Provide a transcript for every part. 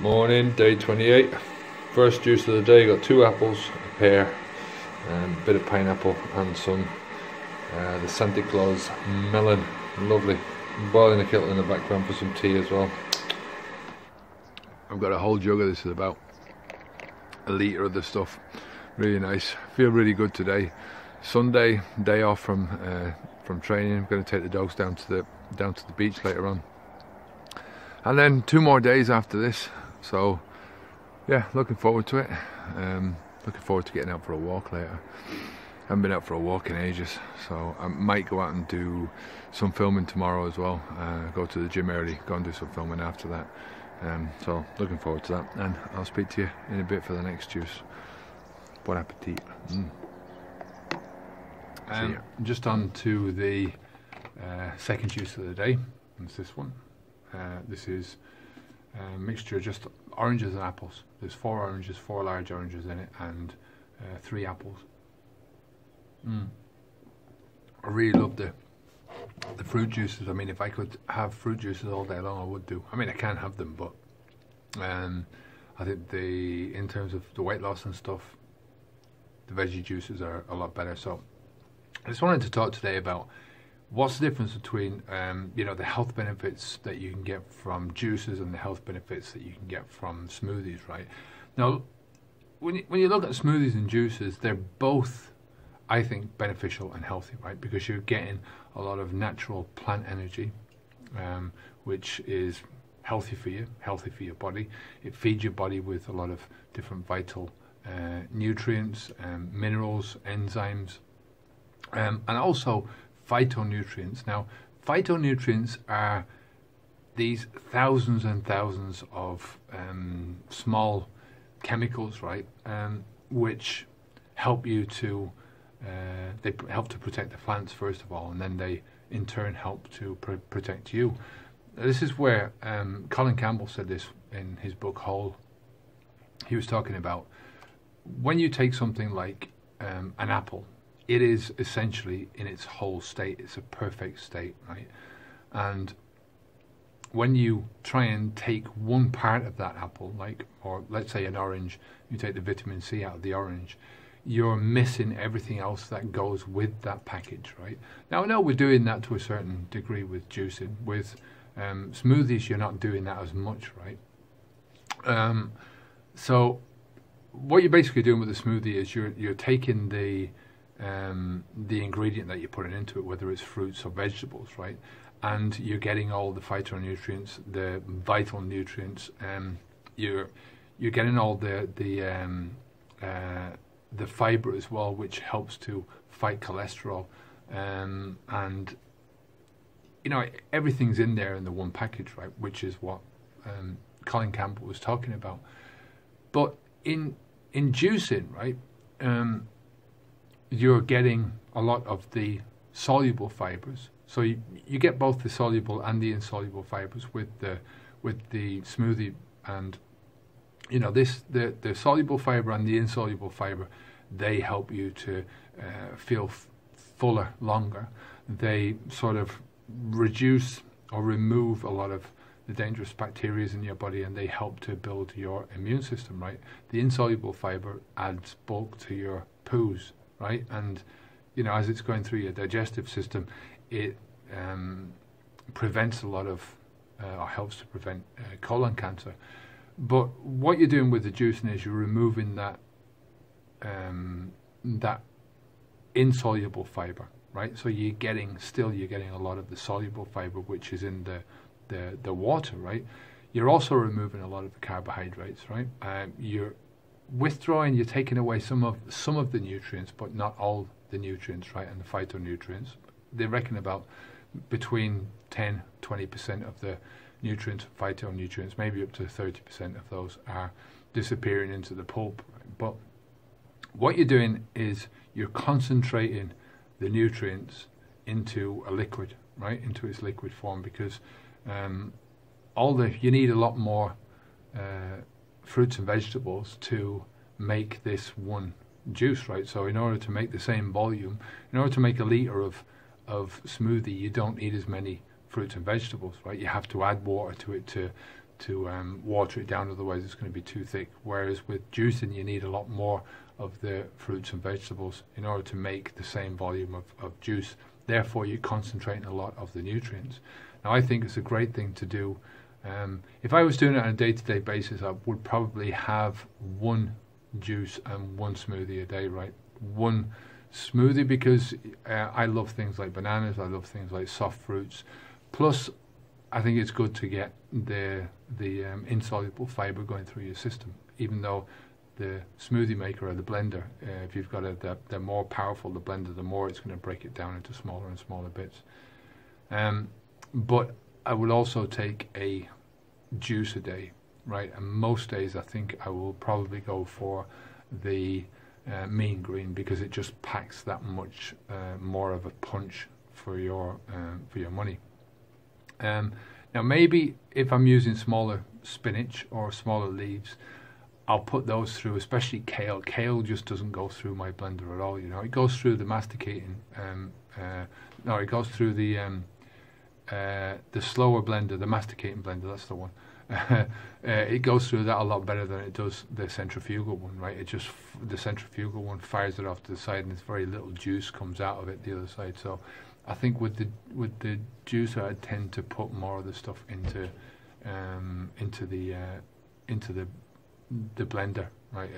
Morning, day 28. First juice of the day. Got 2 apples, a pear, a bit of pineapple, and some the Santa Claus melon. Lovely. I'm boiling a kettle in the background for some tea as well. I've got a whole jug of this. Is about a litre of the stuff. Really nice. Feel really good today. Sunday, day off from training. I'm going to take the dogs down to the beach later on, and then 2 more days after this. So yeah, looking forward to it. Looking forward to getting out for a walk later. Haven't been out for a walk in ages, so I might go out and do some filming tomorrow as well. Go to the gym early, go and do some filming after that. So looking forward to that, and I'll speak to you in a bit for the next juice. Bon appetit. Just on to the second juice of the day. It's this one. This is a mixture of just oranges and apples. There's 4 oranges, 4 large oranges in it, and 3 apples. I really love the fruit juices. I mean, if I could have fruit juices all day long, I would do. I mean, I can have them, but I think in terms of the weight loss and stuff, the veggie juices are a lot better. So I just wanted to talk today about what's the difference between the health benefits that you can get from juices and the health benefits that you can get from smoothies, right? Now, when you look at smoothies and juices, they're both, I think, beneficial and healthy, right? Because you're getting a lot of natural plant energy, which is healthy for you, healthy for your body. It feeds your body with a lot of different vital nutrients, minerals, enzymes, and also phytonutrients. Now, phytonutrients are these thousands and thousands of small chemicals, right? Which help you to they help to protect the plants first of all, and then they in turn help to protect you. This is where Colin Campbell said this in his book Whole. He was talking about when you take something like an apple, it is essentially in its whole state. It's a perfect state, right? And when you try and take one part of that apple, or let's say an orange, you take the vitamin C out of the orange, you're missing everything else that goes with that package, right? Now, I know we're doing that to a certain degree with juicing. With smoothies, you're not doing that as much, right? So what you're basically doing with the smoothie is you're taking the ingredient that you're putting into it, whether it's fruits or vegetables, right? And you're getting all the phytonutrients, the vital nutrients. You're getting all the fiber as well, which helps to fight cholesterol, and everything's in there in the one package, right? Which is what Colin Campbell was talking about. But in juicing, right? You're getting a lot of the soluble fibers. So you get both the soluble and the insoluble fibers with the smoothie, and the soluble fiber and the insoluble fiber, they help you to feel fuller longer. They sort of reduce or remove a lot of the dangerous bacteria in your body, and they help to build your immune system, right? The insoluble fiber adds bulk to your poos, right? And as it's going through your digestive system, it prevents a lot of or helps to prevent colon cancer. But what you're doing with the juicing is you're removing that that insoluble fiber, right? So you're getting a lot of the soluble fiber, which is in the water, right? You're also removing a lot of the carbohydrates, right? You're taking away some of the nutrients, but not all the nutrients, right? And the phytonutrients, they reckon about between 10-20% of the nutrients, phytonutrients, maybe up to 30% of those are disappearing into the pulp, right? But what you're doing is you're concentrating the nutrients into a liquid, right? Into its liquid form, because you need a lot more fruits and vegetables to make this one juice, right? So in order to make the same volume, in order to make a litre of smoothie, you don't need as many fruits and vegetables, right? You have to add water to it water it down, otherwise it's going to be too thick. Whereas with juicing, you need a lot more of the fruits and vegetables in order to make the same volume of juice. Therefore, you're concentrating a lot of the nutrients. Now, I think it's a great thing to do. If I was doing it on a day-to-day basis, I would probably have one juice and one smoothie a day, right? One smoothie, because I love things like bananas, I love things like soft fruits. Plus, I think it's good to get the insoluble fiber going through your system, even though the smoothie maker or the blender, if you've got the more powerful the blender, the more it's going to break it down into smaller and smaller bits. But I will also take a juice a day, right? And most days I think I will probably go for the mean green, because it just packs that much more of a punch for your money. Now maybe if I'm using smaller spinach or smaller leaves, I'll put those through, especially kale. Kale just doesn't go through my blender at all. You know, it goes through the masticating. No, it goes through the slower blender, the masticating blender. That's the one. It goes through that a lot better than it does the centrifugal one, right? It just, the centrifugal one fires it off to the side, and there's very little juice comes out of it the other side. So I think with the juicer, I tend to put more of the stuff into the blender, right?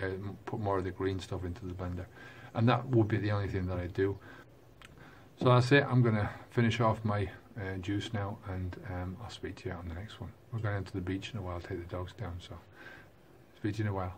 Put more of the green stuff into the blender, and that would be the only thing that I do. So that's it. I'm going to finish off my juice now, and I'll speak to you on the next one. We're going into the beach in a while, take the dogs down, so speak to you in a while.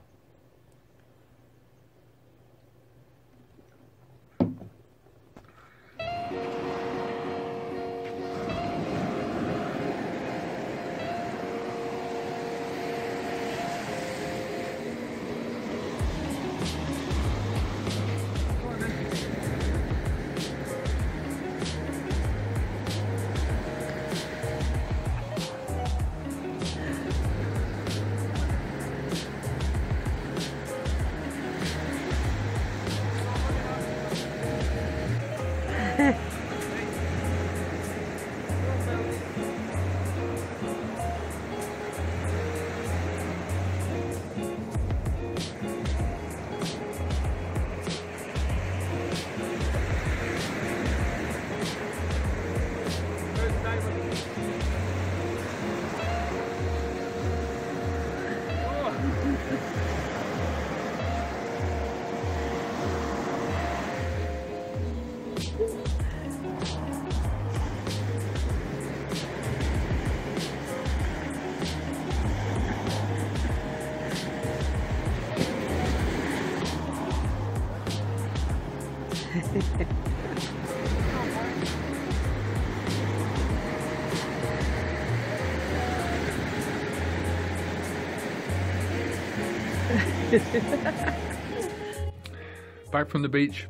Back from the beach,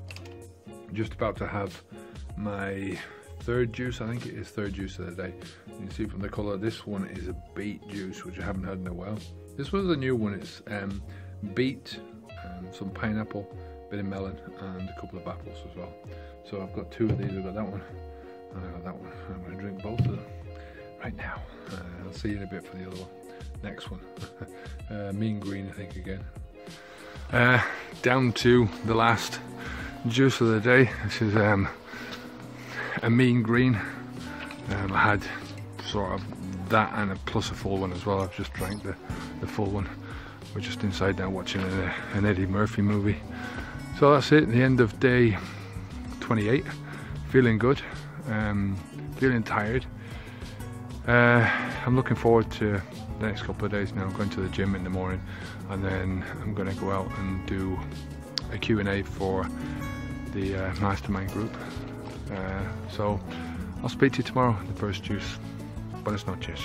just about to have my third juice. I think it is third juice of the day. You can see from the colour, this one is a beet juice, which I haven't had in a while. This one's a new one. It's beet, some pineapple, bit of melon, and a couple of apples as well. So I've got two of these. I've got that one and I've got that one. I'm going to drink both of them right now. I'll see you in a bit for the other one. Next one, mean green, I think, again. Down to the last juice of the day. This is a mean green. I had sort of that and a plus a full one as well. I've just drank the full one. We're just inside now watching an Eddie Murphy movie. So that's it, the end of day 28. Feeling good, feeling tired. I'm looking forward to the next couple of days now. I'm going to the gym in the morning, and then I'm going to go out and do a Q&A for the mastermind group. So I'll speak to you tomorrow, the first juice. Buenas noches.